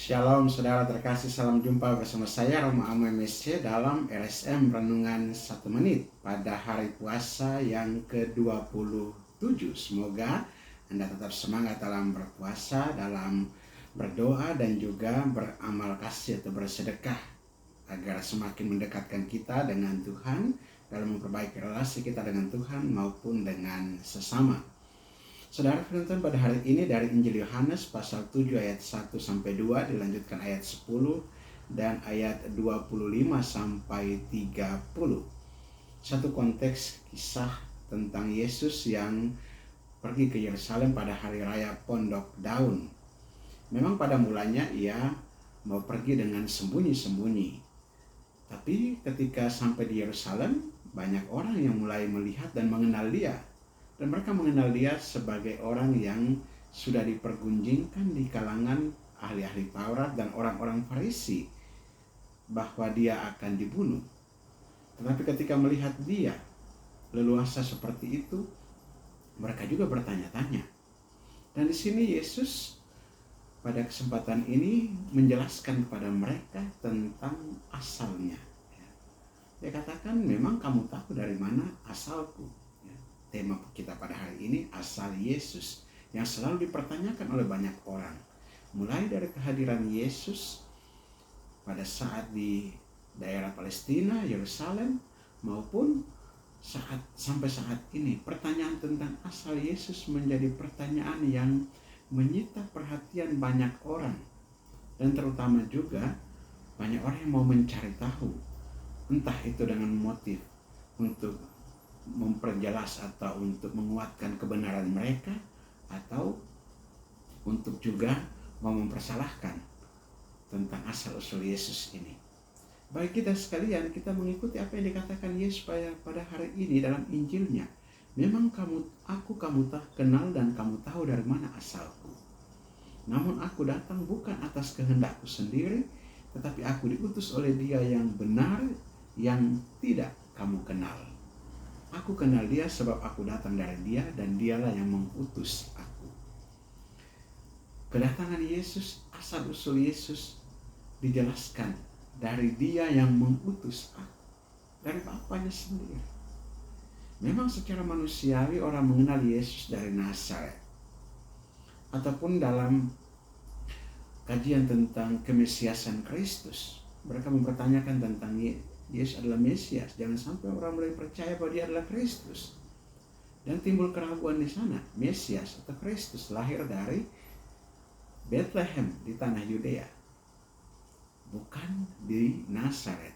Shalom saudara terkasih, salam jumpa bersama saya Roma Amo MSC dalam LSM Renungan 1 Menit pada hari puasa yang ke-27. Semoga Anda tetap semangat dalam berpuasa, dalam berdoa dan juga beramal kasih atau bersedekah agar semakin mendekatkan kita dengan Tuhan dalam memperbaiki relasi kita dengan Tuhan maupun dengan sesama. Saudara, penonton pada hari ini dari Injil Yohanes pasal 7 ayat 1 sampai 2, dilanjutkan ayat 10 dan ayat 25 sampai 30. Satu konteks kisah tentang Yesus yang pergi ke Yerusalem pada hari raya Pondok Daun. Memang pada mulanya ia mau pergi dengan sembunyi-sembunyi. Tapi ketika sampai di Yerusalem, banyak orang yang mulai melihat dan mengenal dia. Dan mereka mengenal dia sebagai orang yang sudah dipergunjingkan di kalangan ahli-ahli Taurat dan orang-orang Farisi bahwa dia akan dibunuh. Tetapi ketika melihat dia leluasa seperti itu, mereka juga bertanya-tanya. Dan di sini Yesus pada kesempatan ini menjelaskan kepada mereka tentang asalnya. Dia katakan, memang kamu tahu dari mana asalku. Tema kita pada hari ini, asal Yesus, yang selalu dipertanyakan oleh banyak orang. Mulai dari kehadiran Yesus pada saat di daerah Palestina, Yerusalem, maupun sampai saat ini. Pertanyaan tentang asal Yesus menjadi pertanyaan yang menyita perhatian banyak orang. Dan terutama juga banyak orang yang mau mencari tahu. Entah itu dengan motif untuk memperjelas atau untuk menguatkan kebenaran mereka, atau untuk juga mau mempersalahkan tentang asal-usul Yesus ini. Baik kita sekalian, kita mengikuti apa yang dikatakan Yesus pada hari ini dalam Injilnya. Memang kamu kenal dan kamu tahu dari mana asalku. Namun aku datang bukan atas kehendakku sendiri, tetapi aku diutus oleh Dia yang benar, yang tidak kamu kenal. Aku kenal dia sebab aku datang dari dia dan dialah yang mengutus aku. Kedatangan Yesus, asal-usul Yesus dijelaskan dari dia yang mengutus aku, dari Bapanya sendiri. Memang secara manusiawi orang mengenal Yesus dari Nazaret. Ataupun dalam kajian tentang kemesiasan Kristus, mereka mempertanyakan tentang Yesus adalah Mesias. Jangan sampai orang mulai percaya bahwa dia adalah Kristus. Dan timbul keraguan di sana. Mesias atau Kristus lahir dari Bethlehem di tanah Yudea, bukan di Nazaret.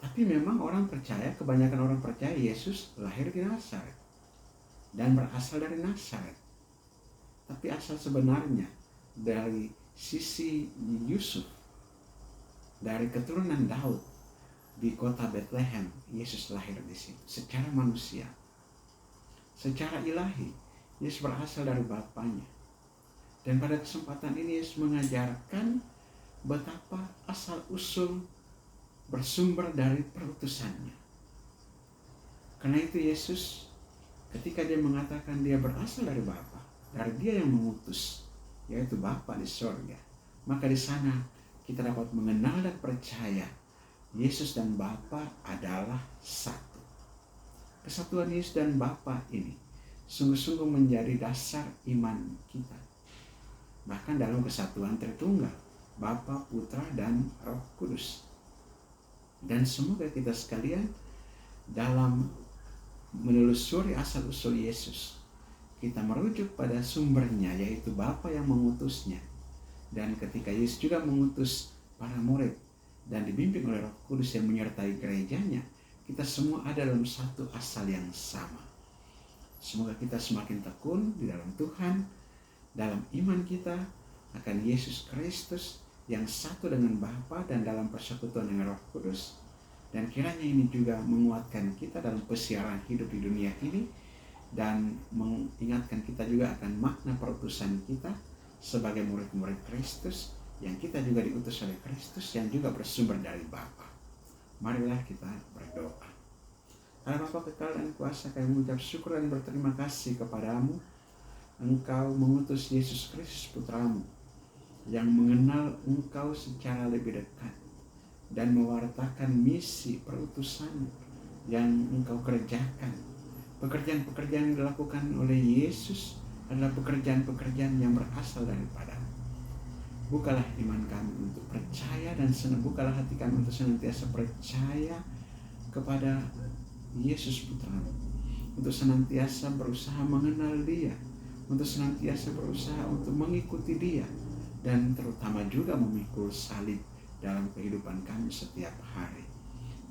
Tapi memang orang percaya, kebanyakan orang percaya Yesus lahir di Nazaret dan berasal dari Nazaret. Tapi asal sebenarnya dari sisi Yusuf, dari keturunan Daud di kota Bethlehem, Yesus lahir di situ secara manusia. Secara ilahi, Yesus berasal dari Bapanya. Dan pada kesempatan ini Yesus mengajarkan betapa asal-usul bersumber dari perutusannya. Karena itu Yesus ketika dia mengatakan dia berasal dari Bapa, dari dia yang mengutus, yaitu Bapa di surga, maka di sana kita dapat mengenal dan percaya Yesus dan Bapa adalah satu. Kesatuan Yesus dan Bapa ini sungguh-sungguh menjadi dasar iman kita. Bahkan dalam kesatuan Tritunggal, Bapa, Putra, dan Roh Kudus. Dan semoga kita sekalian dalam menelusuri asal-usul Yesus, kita merujuk pada sumbernya, yaitu Bapa yang mengutusnya. Dan ketika Yesus juga mengutus para murid dan dibimbing oleh Roh Kudus yang menyertai gerejanya, kita semua ada dalam satu asal yang sama. Semoga kita semakin tekun di dalam Tuhan, dalam iman kita akan Yesus Kristus yang satu dengan Bapa dan dalam persekutuan dengan Roh Kudus. Dan kiranya ini juga menguatkan kita dalam pesiaran hidup di dunia ini, dan mengingatkan kita juga akan makna perutusan kita sebagai murid-murid Kristus, yang kita juga diutus oleh Kristus yang juga bersumber dari Bapa. Marilah kita berdoa. Karena Bapa kekal dan kuasa, kami mengucap syukur dan berterima kasih kepadamu. Engkau mengutus Yesus Kristus Putramu yang mengenal Engkau secara lebih dekat dan mewartakan misi perutusan yang Engkau kerjakan. Pekerjaan-pekerjaan yang dilakukan oleh Yesus adalah pekerjaan-pekerjaan yang berasal daripada. Bukalah iman kami untuk percaya dan bukalah hati kami untuk senantiasa percaya kepada Yesus Putra-Mu, untuk senantiasa berusaha mengenal Dia, untuk senantiasa berusaha untuk mengikuti Dia, dan terutama juga memikul salib dalam kehidupan kami setiap hari.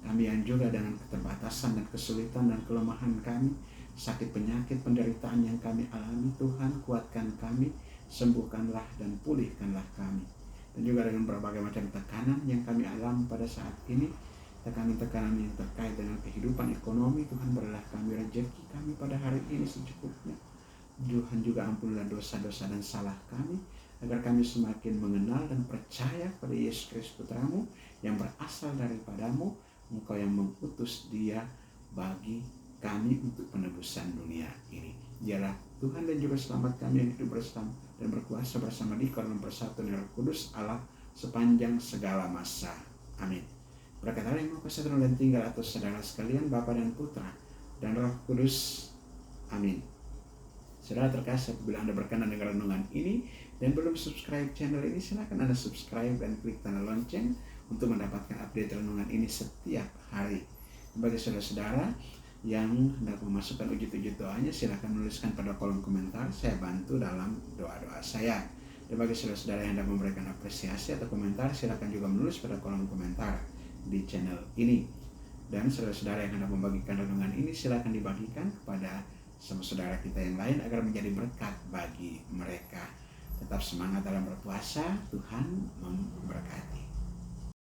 Kami yang juga dengan keterbatasan dan kesulitan dan kelemahan kami, sakit penyakit penderitaan yang kami alami, Tuhan kuatkan kami, sembuhkanlah dan pulihkanlah kami. Dan juga dengan berbagai macam tekanan yang kami alami pada saat ini, tekanan-tekanan yang terkait dengan kehidupan ekonomi, Tuhan berilah kami rezeki kami pada hari ini secukupnya. Tuhan juga ampunilah dosa-dosa dan salah kami, agar kami semakin mengenal dan percaya pada Yesus Kristus Putra-Mu yang berasal daripadamu, Engkau yang mengutus Dia bagi kami untuk penebusan dunia ini. Dialah Tuhan dan juga selamat kami yang hidup bersama dan berkuasa bersama di dalam persatuan Roh Kudus Allah sepanjang segala masa. Amin. Berkat Allah yang Maha Kuasa dan tinggal atas saudara sekalian, Bapa dan Putra dan Roh Kudus. Amin. Saudara terkasih, apabila Anda berkenan dengan renungan ini dan belum subscribe channel ini, silakan Anda subscribe dan klik tanda lonceng untuk mendapatkan update renungan ini setiap hari. Bagi saudara-saudara yang hendak memasukkan wujud-wujud doanya, silakan menuliskan pada kolom komentar, saya bantu dalam doa-doa saya. Dan bagi saudara-saudara yang hendak memberikan apresiasi atau komentar, silakan juga menulis pada kolom komentar di channel ini. Dan saudara-saudara yang hendak membagikan renungan ini, silakan dibagikan kepada sama saudara kita yang lain agar menjadi berkat bagi mereka. Tetap semangat dalam berpuasa, Tuhan memberkati.